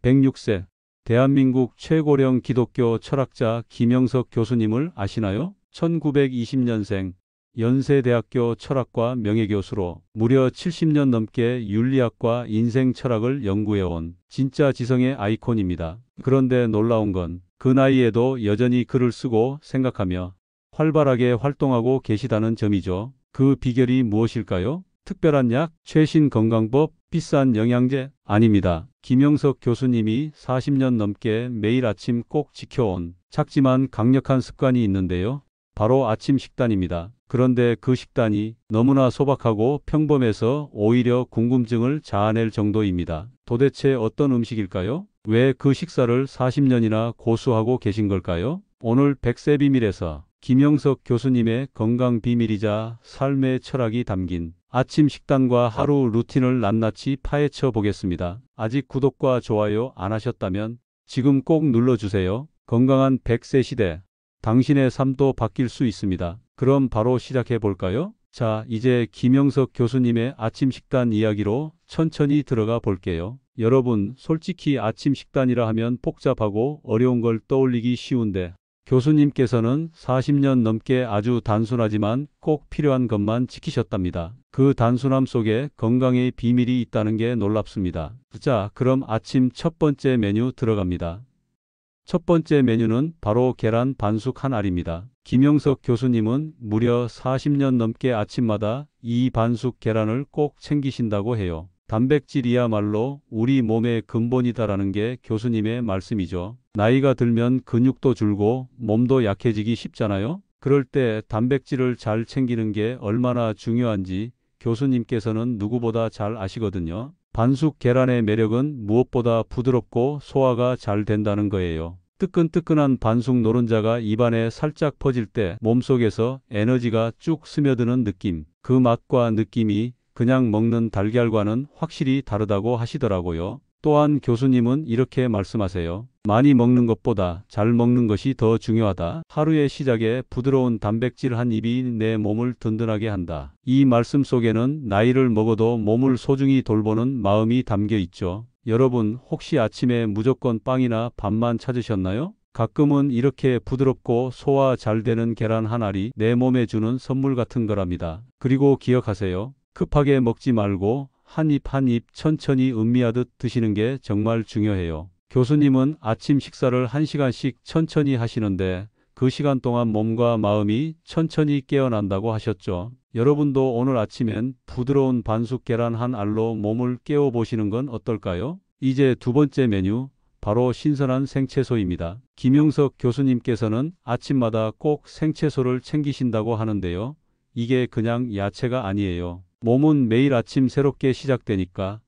106세 대한민국 최고령 기독교 철학자 김영석 교수님을 아시나요? 1920년생 연세대학교 철학과 명예교수로 무려 70년 넘게 윤리학과 인생 철학을 연구해온 진짜 지성의 아이콘입니다. 그런데 놀라운 건 그 나이에도 여전히 글을 쓰고 생각하며 활발하게 활동하고 계시다는 점이죠. 그 비결이 무엇일까요? 특별한 약, 최신 건강법, 비싼 영양제? 아닙니다. 김영석 교수님이 40년 넘게 매일 아침 꼭 지켜온 작지만 강력한 습관이 있는데요. 바로 아침 식단입니다. 그런데 그 식단이 너무나 소박하고 평범해서 오히려 궁금증을 자아낼 정도입니다. 도대체 어떤 음식일까요? 왜 그 식사를 40년이나 고수하고 계신 걸까요? 오늘 100세 비밀에서 김영석 교수님의 건강 비밀이자 삶의 철학이 담긴 아침 식단과 하루 루틴을 낱낱이 파헤쳐 보겠습니다. 아직 구독과 좋아요 안 하셨다면 지금 꼭 눌러주세요. 건강한 100세 시대, 당신의 삶도 바뀔 수 있습니다. 그럼 바로 시작해 볼까요? 자, 이제 김영석 교수님의 아침 식단 이야기로 천천히 들어가 볼게요. 여러분, 솔직히 아침 식단이라 하면 복잡하고 어려운 걸 떠올리기 쉬운데 교수님께서는 40년 넘게 아주 단순하지만 꼭 필요한 것만 지키셨답니다. 그 단순함 속에 건강의 비밀이 있다는 게 놀랍습니다. 자, 그럼 아침 첫 번째 메뉴 들어갑니다. 첫 번째 메뉴는 바로 계란 반숙 한 알입니다. 김영석 교수님은 무려 40년 넘게 아침마다 이 반숙 계란을 꼭 챙기신다고 해요. 단백질이야말로 우리 몸의 근본이다라는 게 교수님의 말씀이죠. 나이가 들면 근육도 줄고 몸도 약해지기 쉽잖아요. 그럴 때 단백질을 잘 챙기는 게 얼마나 중요한지 교수님께서는 누구보다 잘 아시거든요. 반숙 계란의 매력은 무엇보다 부드럽고 소화가 잘 된다는 거예요. 뜨끈뜨끈한 반숙 노른자가 입안에 살짝 퍼질 때 몸속에서 에너지가 쭉 스며드는 느낌. 그 맛과 느낌이 그냥 먹는 달걀과는 확실히 다르다고 하시더라고요. 또한 교수님은 이렇게 말씀하세요. 많이 먹는 것보다 잘 먹는 것이 더 중요하다. 하루의 시작에 부드러운 단백질 한 입이 내 몸을 든든하게 한다. 이 말씀 속에는 나이를 먹어도 몸을 소중히 돌보는 마음이 담겨 있죠. 여러분, 혹시 아침에 무조건 빵이나 밥만 찾으셨나요? 가끔은 이렇게 부드럽고 소화 잘 되는 계란 한 알이 내 몸에 주는 선물 같은 거랍니다. 그리고 기억하세요. 급하게 먹지 말고 한 입 한 입 천천히 음미하듯 드시는 게 정말 중요해요. 교수님은 아침 식사를 1시간씩 천천히 하시는데 그 시간 동안 몸과 마음이 천천히 깨어난다고 하셨죠. 여러분도 오늘 아침엔 부드러운 반숙 계란 한 알로 몸을 깨워보시는 건 어떨까요? 이제 두 번째 메뉴, 바로 신선한 생채소입니다. 김영석 교수님께서는 아침마다 꼭 생채소를 챙기신다고 하는데요. 이게 그냥 야채가 아니에요. 몸은 매일 아침 새롭게 시작되니까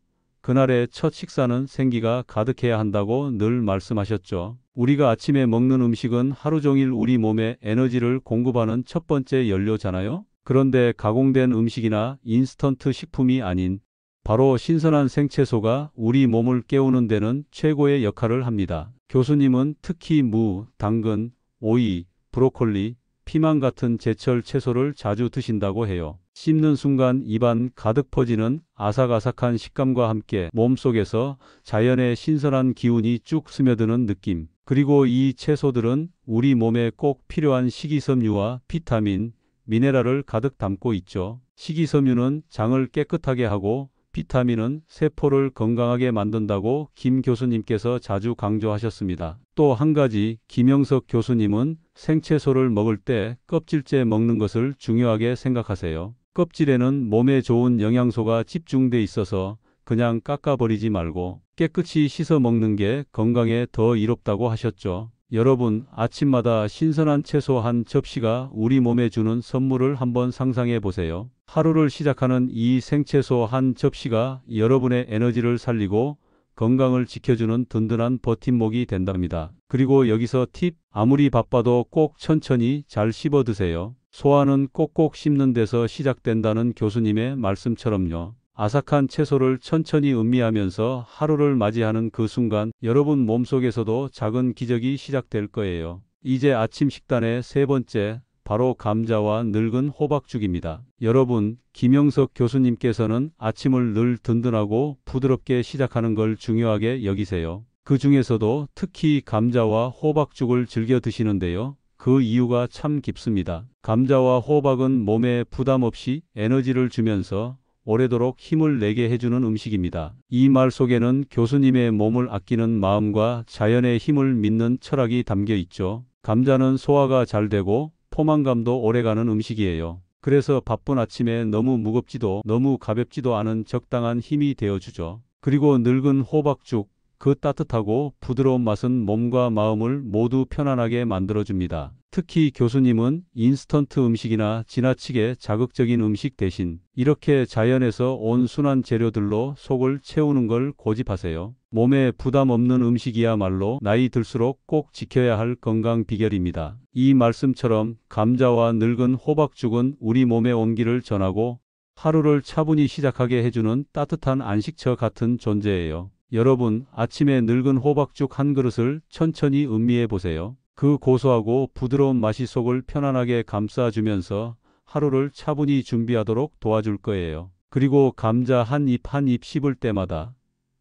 그날의 첫 식사는 생기가 가득해야 한다고 늘 말씀하셨죠. 우리가 아침에 먹는 음식은 하루 종일 우리 몸에 에너지를 공급하는 첫 번째 연료잖아요. 그런데 가공된 음식이나 인스턴트 식품이 아닌 바로 신선한 생채소가 우리 몸을 깨우는 데는 최고의 역할을 합니다. 교수님은 특히 무, 당근, 오이, 브로콜리, 피망 같은 제철 채소를 자주 드신다고 해요. 씹는 순간 입안 가득 퍼지는 아삭아삭한 식감과 함께 몸속에서 자연의 신선한 기운이 쭉 스며드는 느낌. 그리고 이 채소들은 우리 몸에 꼭 필요한 식이섬유와 비타민, 미네랄을 가득 담고 있죠. 식이섬유는 장을 깨끗하게 하고 비타민은 세포를 건강하게 만든다고 김 교수님께서 자주 강조하셨습니다. 또 한 가지, 김영석 교수님은 생채소를 먹을 때 껍질째 먹는 것을 중요하게 생각하세요. 껍질에는 몸에 좋은 영양소가 집중돼 있어서 그냥 깎아버리지 말고 깨끗이 씻어 먹는 게 건강에 더 이롭다고 하셨죠. 여러분, 아침마다 신선한 채소 한 접시가 우리 몸에 주는 선물을 한번 상상해 보세요. 하루를 시작하는 이 생채소 한 접시가 여러분의 에너지를 살리고 건강을 지켜주는 든든한 버팀목이 된답니다. 그리고 여기서 팁, 아무리 바빠도 꼭 천천히 잘 씹어 드세요. 소화는 꼭꼭 씹는 데서 시작된다는 교수님의 말씀처럼요. 아삭한 채소를 천천히 음미하면서 하루를 맞이하는 그 순간 여러분 몸속에서도 작은 기적이 시작될 거예요. 이제 아침 식단의 세 번째, 바로 감자와 늙은 호박죽입니다. 여러분, 김영석 교수님께서는 아침을 늘 든든하고 부드럽게 시작하는 걸 중요하게 여기세요. 그 중에서도 특히 감자와 호박죽을 즐겨 드시는데요. 그 이유가 참 깊습니다. 감자와 호박은 몸에 부담 없이 에너지를 주면서 오래도록 힘을 내게 해주는 음식입니다. 이 말 속에는 교수님의 몸을 아끼는 마음과 자연의 힘을 믿는 철학이 담겨 있죠. 감자는 소화가 잘 되고 포만감도 오래가는 음식이에요. 그래서 바쁜 아침에 너무 무겁지도 너무 가볍지도 않은 적당한 힘이 되어주죠. 그리고 늙은 호박죽, 그 따뜻하고 부드러운 맛은 몸과 마음을 모두 편안하게 만들어줍니다. 특히 교수님은 인스턴트 음식이나 지나치게 자극적인 음식 대신 이렇게 자연에서 온 순한 재료들로 속을 채우는 걸 고집하세요. 몸에 부담 없는 음식이야말로 나이 들수록 꼭 지켜야 할 건강 비결입니다. 이 말씀처럼 감자와 늙은 호박죽은 우리 몸에 온기를 전하고 하루를 차분히 시작하게 해주는 따뜻한 안식처 같은 존재예요. 여러분, 아침에 늙은 호박죽 한 그릇을 천천히 음미해 보세요. 그 고소하고 부드러운 맛이 속을 편안하게 감싸주면서 하루를 차분히 준비하도록 도와줄 거예요. 그리고 감자 한 입 한 입 씹을 때마다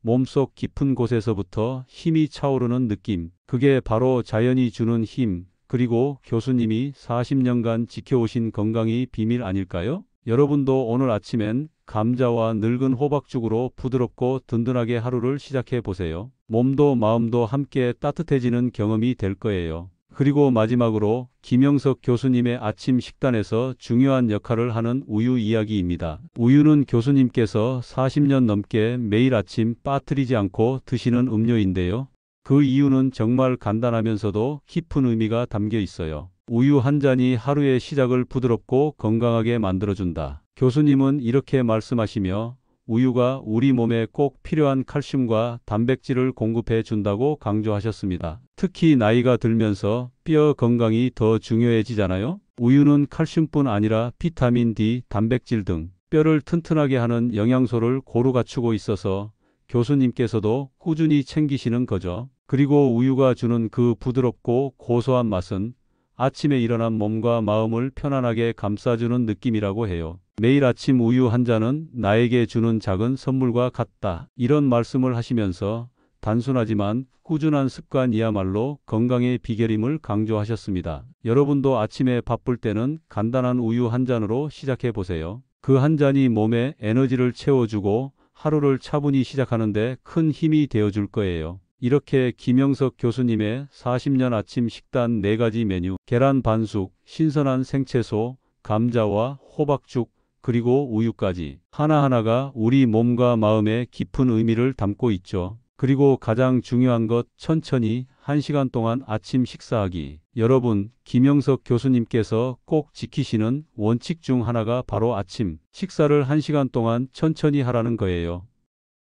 몸속 깊은 곳에서부터 힘이 차오르는 느낌. 그게 바로 자연이 주는 힘, 그리고 교수님이 40년간 지켜오신 건강의 비밀 아닐까요? 여러분도 오늘 아침엔 감자와 늙은 호박죽으로 부드럽고 든든하게 하루를 시작해 보세요. 몸도 마음도 함께 따뜻해지는 경험이 될 거예요. 그리고 마지막으로 김영석 교수님의 아침 식단에서 중요한 역할을 하는 우유 이야기입니다. 우유는 교수님께서 40년 넘게 매일 아침 빠뜨리지 않고 드시는 음료인데요. 그 이유는 정말 간단하면서도 깊은 의미가 담겨 있어요. 우유 한 잔이 하루의 시작을 부드럽고 건강하게 만들어준다. 교수님은 이렇게 말씀하시며 우유가 우리 몸에 꼭 필요한 칼슘과 단백질을 공급해 준다고 강조하셨습니다. 특히 나이가 들면서 뼈 건강이 더 중요해지잖아요. 우유는 칼슘뿐 아니라 비타민 D, 단백질 등 뼈를 튼튼하게 하는 영양소를 고루 갖추고 있어서 교수님께서도 꾸준히 챙기시는 거죠. 그리고 우유가 주는 그 부드럽고 고소한 맛은 아침에 일어난 몸과 마음을 편안하게 감싸주는 느낌이라고 해요. 매일 아침 우유 한 잔은 나에게 주는 작은 선물과 같다. 이런 말씀을 하시면서 단순하지만 꾸준한 습관이야말로 건강의 비결임을 강조하셨습니다. 여러분도 아침에 바쁠 때는 간단한 우유 한 잔으로 시작해 보세요. 그 한 잔이 몸에 에너지를 채워주고 하루를 차분히 시작하는데 큰 힘이 되어줄 거예요. 이렇게 김영석 교수님의 40년 아침 식단 4가지 메뉴, 계란 반숙, 신선한 생채소, 감자와 호박죽, 그리고 우유까지 하나하나가 우리 몸과 마음에 깊은 의미를 담고 있죠. 그리고 가장 중요한 것, 천천히 1시간 동안 아침 식사하기. 여러분, 김영석 교수님께서 꼭 지키시는 원칙 중 하나가 바로 아침 식사를 1시간 동안 천천히 하라는 거예요.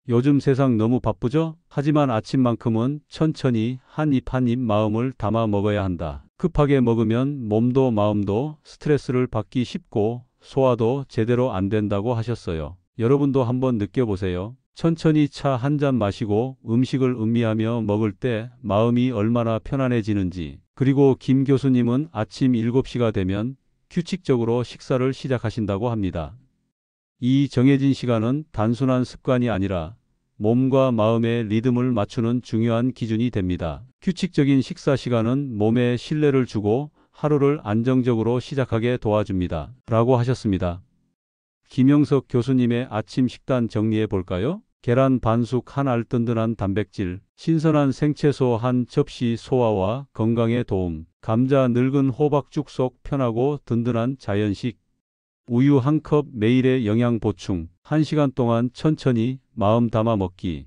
요즘 세상 너무 바쁘죠? 하지만 아침만큼은 천천히 한 입 한 입 마음을 담아 먹어야 한다. 급하게 먹으면 몸도 마음도 스트레스를 받기 쉽고 소화도 제대로 안 된다고 하셨어요. 여러분도 한번 느껴보세요. 천천히 차 한 잔 마시고 음식을 음미하며 먹을 때 마음이 얼마나 편안해지는지. 그리고 김 교수님은 아침 7시가 되면 규칙적으로 식사를 시작하신다고 합니다. 이 정해진 시간은 단순한 습관이 아니라 몸과 마음의 리듬을 맞추는 중요한 기준이 됩니다. 규칙적인 식사 시간은 몸에 신뢰를 주고 하루를 안정적으로 시작하게 도와줍니다. 라고 하셨습니다. 김영석 교수님의 아침 식단 정리해 볼까요? 계란 반숙 한 알 든든한 단백질, 신선한 생채소 한 접시 소화와 건강에 도움, 감자 늙은 호박죽 속 편하고 든든한 자연식, 우유 한 컵 매일의 영양 보충, 1시간 동안 천천히 마음 담아 먹기,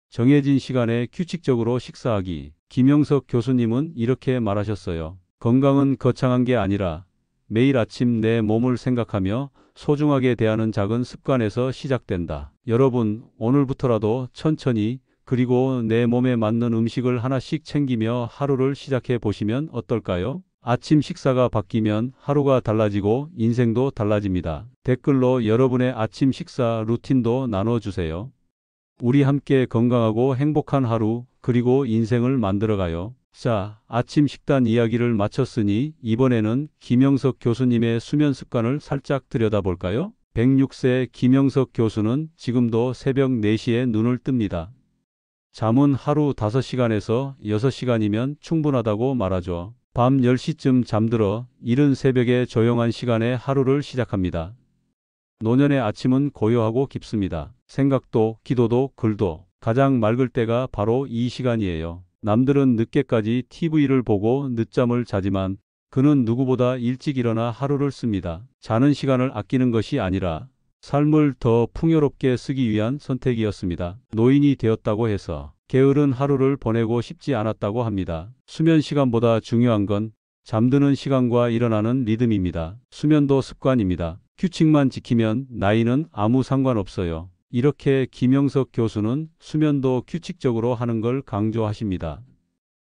정해진 시간에 규칙적으로 식사하기. 김영석 교수님은 이렇게 말하셨어요. 건강은 거창한 게 아니라 매일 아침 내 몸을 생각하며 소중하게 대하는 작은 습관에서 시작된다. 여러분, 오늘부터라도 천천히 그리고 내 몸에 맞는 음식을 하나씩 챙기며 하루를 시작해 보시면 어떨까요? 아침 식사가 바뀌면 하루가 달라지고 인생도 달라집니다. 댓글로 여러분의 아침 식사 루틴도 나눠주세요. 우리 함께 건강하고 행복한 하루 그리고 인생을 만들어가요. 자, 아침 식단 이야기를 마쳤으니 이번에는 김영석 교수님의 수면 습관을 살짝 들여다볼까요? 106세 김영석 교수는 지금도 새벽 4시에 눈을 뜹니다. 잠은 하루 5시간에서 6시간이면 충분하다고 말하죠. 밤 10시쯤 잠들어 이른 새벽에 조용한 시간에 하루를 시작합니다. 노년의 아침은 고요하고 깊습니다. 생각도, 기도도, 글도 가장 맑을 때가 바로 이 시간이에요. 남들은 늦게까지 TV를 보고 늦잠을 자지만 그는 누구보다 일찍 일어나 하루를 씁니다. 자는 시간을 아끼는 것이 아니라 삶을 더 풍요롭게 쓰기 위한 선택이었습니다. 노인이 되었다고 해서 게으른 하루를 보내고 싶지 않았다고 합니다. 수면 시간보다 중요한 건 잠드는 시간과 일어나는 리듬입니다. 수면도 습관입니다. 규칙만 지키면 나이는 아무 상관없어요. 이렇게 김영석 교수는 수면도 규칙적으로 하는 걸 강조하십니다.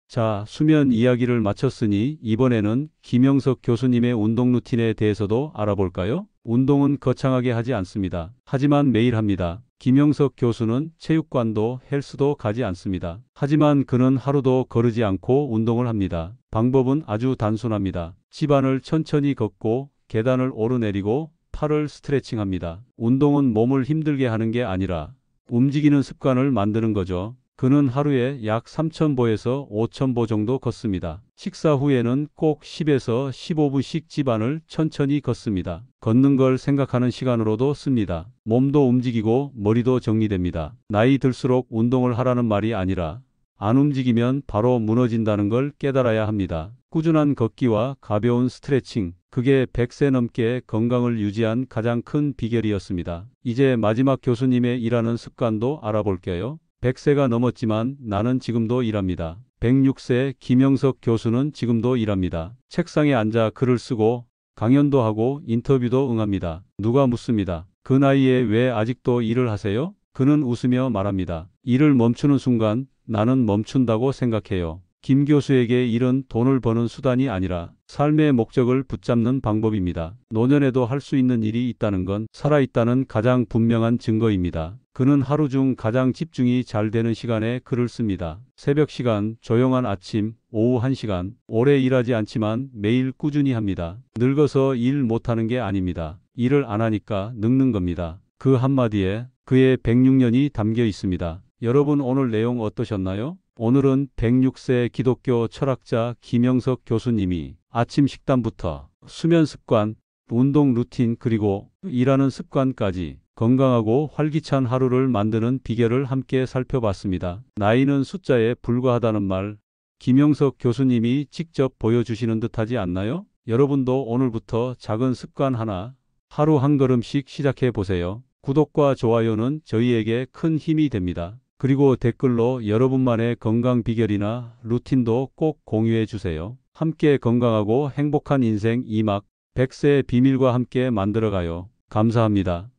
자, 수면 이야기를 마쳤으니 이번에는 김영석 교수님의 운동 루틴에 대해서도 알아볼까요? 운동은 거창하게 하지 않습니다. 하지만 매일 합니다. 김영석 교수는 체육관도 헬스도 가지 않습니다. 하지만 그는 하루도 거르지 않고 운동을 합니다. 방법은 아주 단순합니다. 집안을 천천히 걷고 계단을 오르내리고 팔을 스트레칭합니다. 운동은 몸을 힘들게 하는 게 아니라 움직이는 습관을 만드는 거죠. 그는 하루에 약 3,000보에서 5,000보 정도 걷습니다. 식사 후에는 꼭 10에서 15분씩 집안을 천천히 걷습니다. 걷는 걸 생각하는 시간으로도 씁니다. 몸도 움직이고 머리도 정리됩니다. 나이 들수록 운동을 하라는 말이 아니라 안 움직이면 바로 무너진다는 걸 깨달아야 합니다. 꾸준한 걷기와 가벼운 스트레칭, 그게 100세 넘게 건강을 유지한 가장 큰 비결이었습니다. 이제 마지막 교수님의 일하는 습관도 알아볼게요. 100세가 넘었지만 나는 지금도 일합니다. 106세 김영석 교수는 지금도 일합니다. 책상에 앉아 글을 쓰고 강연도 하고 인터뷰도 응합니다. 누가 묻습니다. 그 나이에 왜 아직도 일을 하세요? 그는 웃으며 말합니다. 일을 멈추는 순간 나는 멈춘다고 생각해요. 김 교수에게 일은 돈을 버는 수단이 아니라 삶의 목적을 붙잡는 방법입니다. 노년에도 할 수 있는 일이 있다는 건 살아있다는 가장 분명한 증거입니다. 그는 하루 중 가장 집중이 잘 되는 시간에 글을 씁니다. 새벽 시간, 조용한 아침, 오후 1시간. 오래 일하지 않지만 매일 꾸준히 합니다. 늙어서 일 못하는 게 아닙니다. 일을 안 하니까 늙는 겁니다. 그 한마디에 그의 106년이 담겨 있습니다. 여러분 오늘 내용 어떠셨나요? 오늘은 106세 기독교 철학자 김영석 교수님이 아침 식단부터 수면 습관, 운동 루틴 그리고 일하는 습관까지 건강하고 활기찬 하루를 만드는 비결을 함께 살펴봤습니다. 나이는 숫자에 불과하다는 말, 김영석 교수님이 직접 보여주시는 듯하지 않나요? 여러분도 오늘부터 작은 습관 하나, 하루 한 걸음씩 시작해 보세요. 구독과 좋아요는 저희에게 큰 힘이 됩니다. 그리고 댓글로 여러분만의 건강 비결이나 루틴도 꼭 공유해 주세요. 함께 건강하고 행복한 인생 2막 100세의 비밀과 함께 만들어가요. 감사합니다.